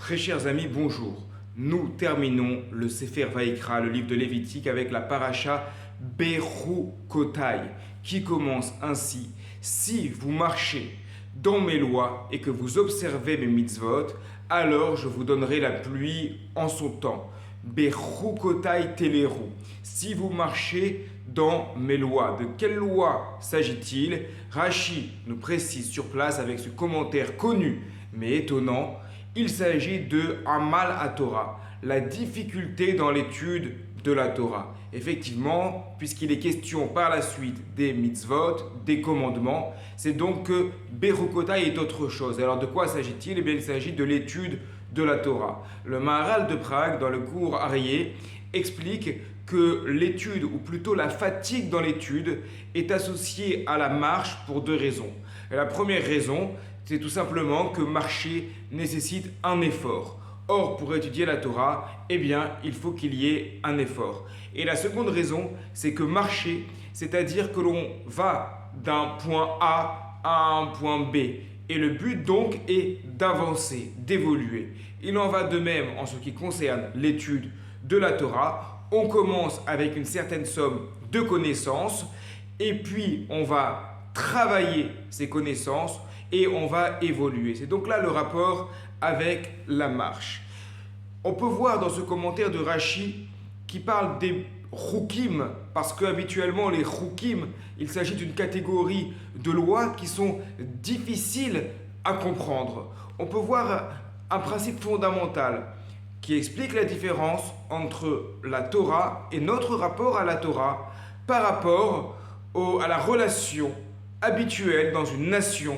Très chers amis, bonjour. Nous terminons le Sefer Vaïkra, le livre de Lévitique, avec la paracha Bechukotai, qui commence ainsi. Si vous marchez dans mes lois et que vous observez mes mitzvot, alors je vous donnerai la pluie en son temps. Bechukotai teleru. Si vous marchez dans mes lois. De quelle loi s'agit-il? Rashi nous précise sur place avec ce commentaire connu mais étonnant. Il s'agit de Amal à Torah, la difficulté dans l'étude de la Torah. Effectivement, puisqu'il est question par la suite des mitzvot, des commandements, c'est donc que Bechukotai est autre chose. Alors de quoi s'agit-il? Eh bien, il s'agit de l'étude de la Torah. Le Maharal de Prague, dans le cours Aryeh, explique que l'étude, ou plutôt la fatigue dans l'étude, est associée à la marche pour deux raisons. Et la première raison, c'est tout simplement que marcher nécessite un effort. Or, pour étudier la Torah, eh bien, il faut qu'il y ait un effort. Et la seconde raison, c'est que marcher, c'est-à-dire que l'on va d'un point A à un point B. Et le but donc est d'avancer, d'évoluer. Il en va de même en ce qui concerne l'étude de la Torah. On commence avec une certaine somme de connaissances et puis on va travailler ces connaissances et on va évoluer. C'est donc là le rapport avec la marche. On peut voir dans ce commentaire de Rashi qui parle des Chukim, parce qu'habituellement les Chukim, il s'agit d'une catégorie de lois qui sont difficiles à comprendre. On peut voir un principe fondamental qui explique la différence entre la Torah et notre rapport à la Torah par rapport à la relation habituelle dans une nation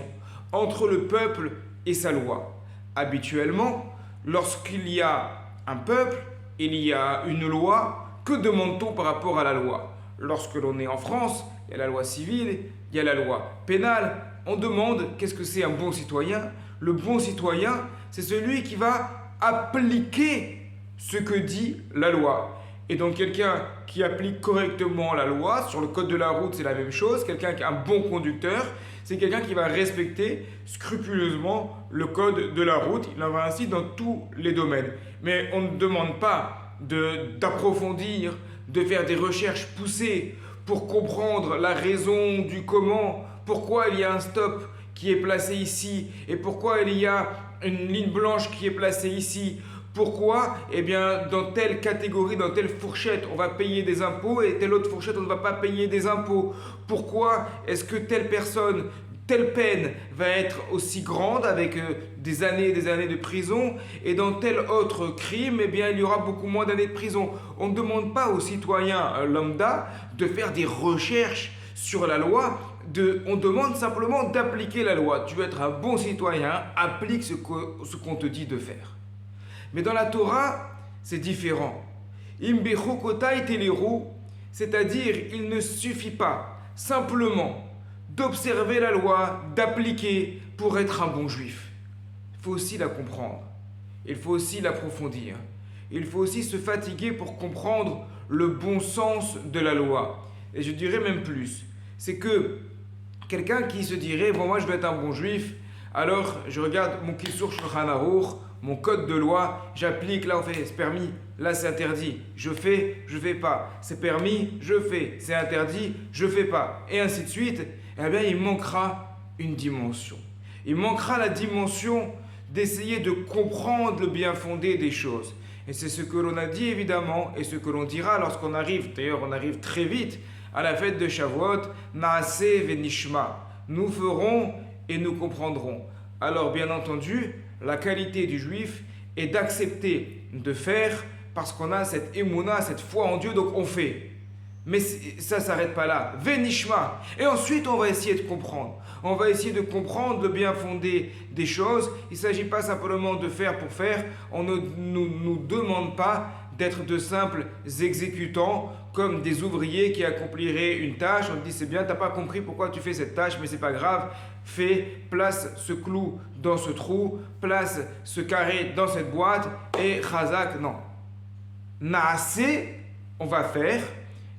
entre le peuple et sa loi. Habituellement, lorsqu'il y a un peuple, il y a une loi. Que demande-t-on par rapport à la loi? Lorsque l'on est en France, il y a la loi civile, il y a la loi pénale. On demande qu'est-ce que c'est un bon citoyen? Le bon citoyen, c'est celui qui va appliquer ce que dit la loi. Et donc quelqu'un qui applique correctement la loi, sur le code de la route c'est la même chose, quelqu'un qui est un bon conducteur, c'est quelqu'un qui va respecter scrupuleusement le code de la route. Il en va ainsi dans tous les domaines. Mais on ne demande pas d'approfondir, de faire des recherches poussées pour comprendre la raison du comment, pourquoi il y a un stop qui est placé ici et pourquoi il y a une ligne blanche qui est placée ici. Pourquoi? Eh bien, dans telle catégorie, dans telle fourchette, on va payer des impôts et telle autre fourchette, on ne va pas payer des impôts. Pourquoi est-ce que telle personne, telle peine va être aussi grande avec des années et des années de prison et dans tel autre crime, eh bien, il y aura beaucoup moins d'années de prison. On ne demande pas aux citoyens lambda de faire des recherches sur la loi. On demande simplement d'appliquer la loi. Tu veux être un bon citoyen, applique ce qu'on te dit de faire. Mais dans la Torah, c'est différent. Imbechukotai teleru, c'est-à-dire il ne suffit pas simplement d'observer la loi, d'appliquer pour être un bon juif. Il faut aussi la comprendre. Il faut aussi l'approfondir. Il faut aussi se fatiguer pour comprendre le bon sens de la loi. Et je dirais même plus. C'est que quelqu'un qui se dirait, bon moi je veux être un bon juif, alors je regarde mon Kissur Shulchan Aruch, mon code de loi, j'applique, là on fait, c'est permis, là c'est interdit, je fais pas, c'est permis, je fais, c'est interdit, je fais pas, et ainsi de suite. Eh bien il manquera une dimension. Il manquera la dimension d'essayer de comprendre le bien fondé des choses. Et c'est ce que l'on a dit évidemment, et ce que l'on dira lorsqu'on arrive, d'ailleurs on arrive très vite, à la fête de Shavuot, Naaseh venishma. Nous ferons et nous comprendrons. Alors bien entendu, la qualité du juif est d'accepter de faire parce qu'on a cette émouna, cette foi en Dieu, donc on fait. Mais ça ne s'arrête pas là. Venishma. Et ensuite, on va essayer de comprendre. On va essayer de comprendre le bien fondé des choses. Il ne s'agit pas simplement de faire pour faire. On ne nous demande pas d'être de simples exécutants comme des ouvriers qui accompliraient une tâche. On dit c'est bien, tu n'as pas compris pourquoi tu fais cette tâche, mais c'est pas grave. Fais, place ce clou dans ce trou, place ce carré dans cette boîte et chazak, non. Naaseh, on va faire,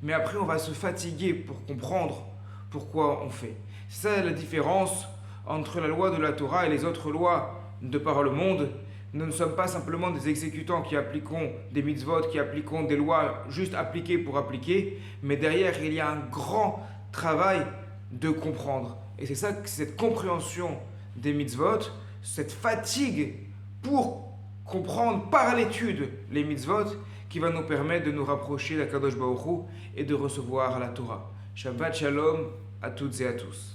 mais après on va se fatiguer pour comprendre pourquoi on fait. C'est ça la différence entre la loi de la Torah et les autres lois de par le monde. Nous ne sommes pas simplement des exécutants qui appliquons des mitzvot, qui appliquons des lois juste appliquées pour appliquer, mais derrière, il y a un grand travail de comprendre. Et c'est ça, cette compréhension des mitzvot, cette fatigue pour comprendre par l'étude les mitzvot, qui va nous permettre de nous rapprocher d'Akadosh Baruch Hu et de recevoir la Torah. Shabbat Shalom à toutes et à tous.